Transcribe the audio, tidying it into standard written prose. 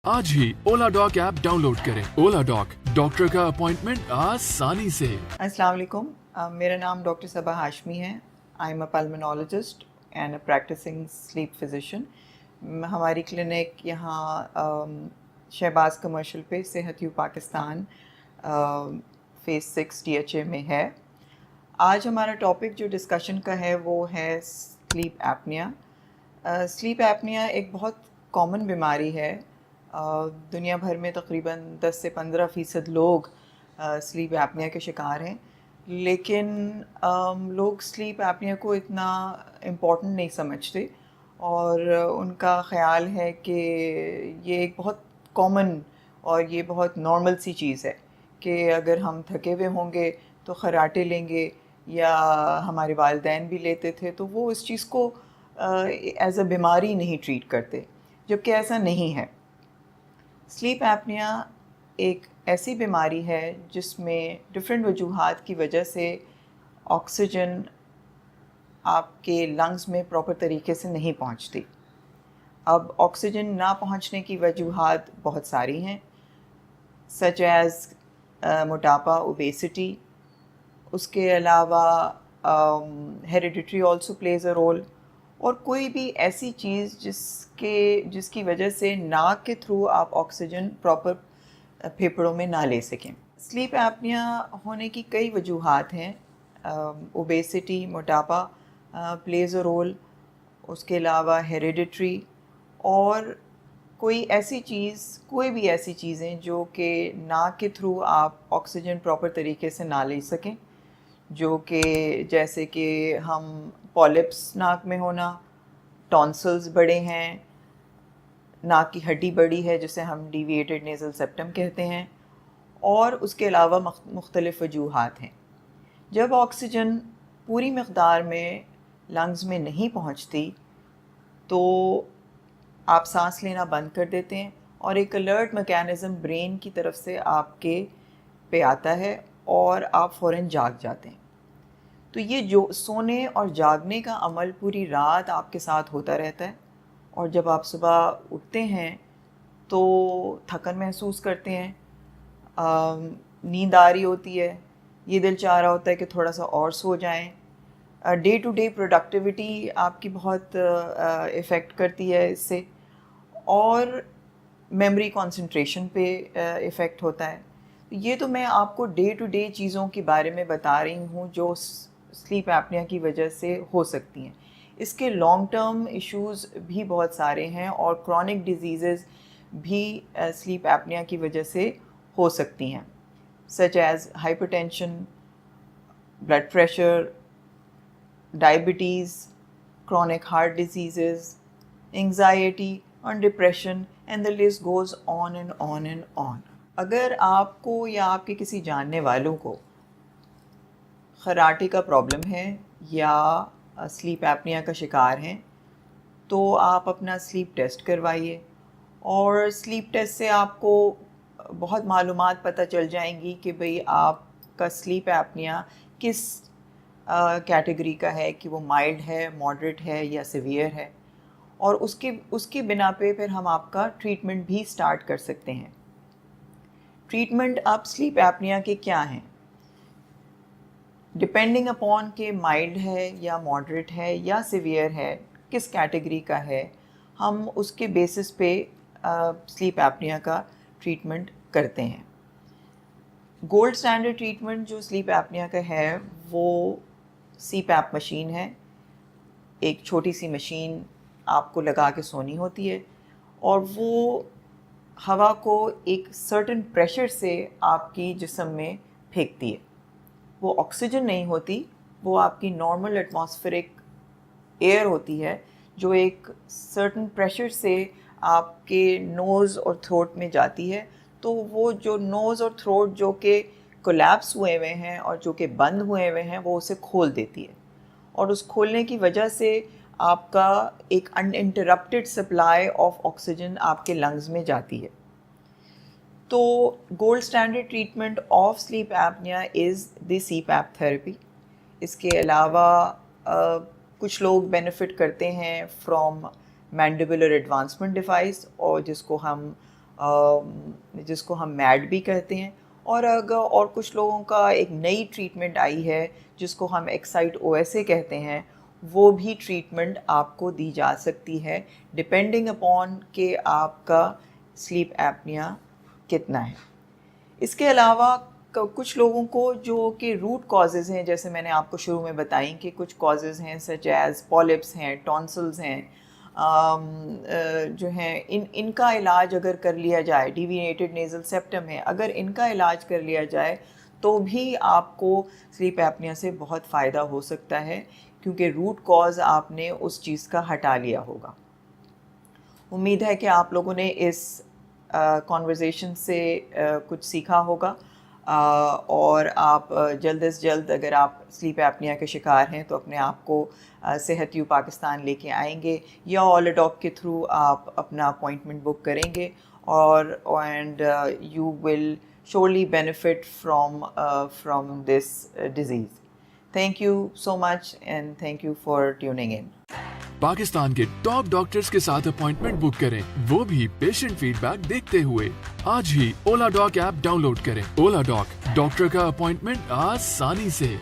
आज ही ओला dock app download करें। ओला dock, doctor का अपॉइंटमेंट आसानी से। अस्सलाम वालेकुम, मेरा नाम डॉक्टर सबा हाशमी है। I am a pulmonologist and a practicing sleep physician. हमारी क्लिनिक यहाँ शहबाज कमर्शियल पे सेहत यू पाकिस्तान फेज़ 6 DHA में है। आज हमारा टॉपिक जो डिस्कशन का है वो है स्लीप एपनिया। स्लीप एपनिया एक बहुत कॉमन बीमारी है। दुनिया भर में तकरीबन 10 से 15% लोग स्लीप एपनिया के शिकार हैं, लेकिन लोग स्लीप एपनिया को इतना इम्पोर्टेंट नहीं समझते और उनका ख़्याल है कि ये एक बहुत कॉमन और ये बहुत नॉर्मल सी चीज़ है कि अगर हम थके हुए होंगे तो खर्राटे लेंगे, या हमारे वालिदैन भी लेते थे, तो वो इस चीज़ को एज़ अ बीमारी नहीं ट्रीट करते, जबकि ऐसा नहीं है। स्लीप एपनिया एक ऐसी बीमारी है जिसमें डिफरेंट वजूहात की वजह से ऑक्सीजन आपके लंग्स में प्रॉपर तरीके से नहीं पहुंचती। अब ऑक्सीजन ना पहुंचने की वजूहात बहुत सारी हैं, सच एज़ मोटापा, ओबेसिटी। उसके अलावा hereditary also plays a role, और कोई भी ऐसी चीज़ जिसकी वजह से नाक के थ्रू आप ऑक्सीजन प्रॉपर फेफड़ों में ना ले सकें। स्लीप एपनिया होने की कई वजूहात हैं। ओबेसिटी, मोटापा प्लेज अ रोल, उसके अलावा हेरिडिटरी, और कोई भी ऐसी चीज़ें जो कि नाक के थ्रू आप ऑक्सीजन प्रॉपर तरीके से ना ले सकें, जो कि जैसे कि हम पॉलिप्स नाक में होना, टॉन्सिल्स बड़े हैं, नाक की हड्डी बड़ी है जिसे हम डिविएटेड नेज़ल सेप्टम कहते हैं, और उसके अलावा मुख्तलिफ़ वजूहात हैं। जब ऑक्सीजन पूरी मक़दार में लंग्स में नहीं पहुंचती तो आप सांस लेना बंद कर देते हैं और एक अलर्ट मैकेनिज़्म ब्रेन की तरफ से आपके पे आता है और आप फ़ौरन जाग जाते हैं। तो ये जो सोने और जागने का अमल पूरी रात आपके साथ होता रहता है, और जब आप सुबह उठते हैं तो थकन महसूस करते हैं, नींद आ रही होती है, ये दिल चाह रहा होता है कि थोड़ा सा और सो जाएं। डे टू डे प्रोडक्टिविटी आपकी बहुत इफ़ेक्ट करती है इससे, और मेमोरी कंसंट्रेशन पे इफ़ेक्ट होता है। ये तो मैं आपको डे टू डे चीज़ों के बारे में बता रही हूँ जो स्लीप एपनिया की वजह से हो सकती हैं। इसके लॉन्ग टर्म इश्यूज़ भी बहुत सारे हैं, और क्रॉनिक डिजीज़ भी स्लीप एपनिया की वजह से हो सकती हैं, such as hypertension, blood pressure, diabetes, chronic heart diseases, anxiety and depression, and the list goes on and on and on. अगर आपको या आपके किसी जानने वालों को खर्राटे का प्रॉब्लम है या स्लीप एपनिया का शिकार हैं, तो आप अपना स्लीप टेस्ट करवाइए, और स्लीप टेस्ट से आपको बहुत मालूमात पता चल जाएंगी कि भाई आपका स्लीप एपनिया किस कैटेगरी का है, कि वो माइल्ड है, मॉडरेट है या सीवियर है, और उसकी बिना पे फिर हम आपका ट्रीटमेंट भी स्टार्ट कर सकते हैं। ट्रीटमेंट अब स्लीप एपनिया के क्या हैं, डिपेंडिंग अपॉन के माइल्ड है या मॉडरेट है या सीवियर है, किस कैटेगरी का है, हम उसके बेसिस पे स्लीप एपनिया का ट्रीटमेंट करते हैं। गोल्ड स्टैंडर्ड ट्रीटमेंट जो स्लीप एपनिया का है वो CPAP मशीन है। एक छोटी सी मशीन आपको लगा के सोनी होती है, और वो हवा को एक सर्टेन प्रेशर से आपकी जिस्म में फेंकती है। वो ऑक्सीजन नहीं होती, वो आपकी नॉर्मल एटमॉस्फेरिक एयर होती है जो एक सर्टेन प्रेशर से आपके नोज़ और थ्रोट में जाती है। तो वो जो नोज़ और थ्रोट जो कि कोलैप्स हुए हुए हैं और जो कि बंद हुए हुए हैं, वो उसे खोल देती है, और उस खोलने की वजह से आपका एक अनइंटरप्टेड सप्लाई ऑफ ऑक्सीजन आपके लंग्स में जाती है। तो gold standard treatment of sleep apnoea is the CPAP therapy. इसके अलावा कुछ लोग बेनिफिट करते हैं फ्रॉम मैंडिबुलर एडवांसमेंट डिवाइस, और जिसको हम جس کو ہم میڈ بھی کہتے ہیں، اور کچھ لوگوں کا ایک نئی ٹریٹمنٹ آئی ہے جس کو ہم ایکسائٹ او ایس اے کہتے ہیں، وہ بھی ٹریٹمنٹ آپ کو دی جا سکتی ہے ڈپینڈنگ اپون کہ آپ کا سلیپ ایپنیا کتنا ہے۔ اس کے علاوہ کچھ لوگوں کو جو کہ روٹ کازز ہیں، جیسے میں نے آپ کو شروع میں بتائیں کہ کچھ کازز ہیں سچ ایز پالپس ہیں، ٹونسلز ہیں، جو ہیں ان کا علاج اگر کر لیا جائے، ڈیوینیٹڈ نیزل سیپٹم ہے، اگر ان کا علاج کر لیا جائے تو بھی آپ کو سلیپ ایپنیا سے بہت فائدہ ہو سکتا ہے، کیونکہ روٹ کاز آپ نے اس چیز کا ہٹا لیا ہوگا۔ امید ہے کہ آپ لوگوں نے اس کانورزیشن سے کچھ سیکھا ہوگا، اور آپ جلد از جلد اگر آپ سلیپ ایپنیا کے شکار ہیں تو اپنے آپ کو صحت یو پاکستان لے کے آئیں گے، یا اولا ڈاک کے تھرو آپ اپنا اپوائنٹمنٹ بک کریں گے، and you will surely benefit from this disease. Thank you so much and thank you for tuning in. Pakistan کے ٹاپ ڈاکٹرز کے ساتھ اپوائنٹمنٹ بک کریں، وہ بھی پیشنٹ فیڈ بیک دیکھتے ہوئے۔ آج ہی اولا ڈاک ایپ ڈاؤن لوڈ کریں۔ اولا ڈاک، ڈاکٹر کا اپوائنٹمنٹ آسانی سے۔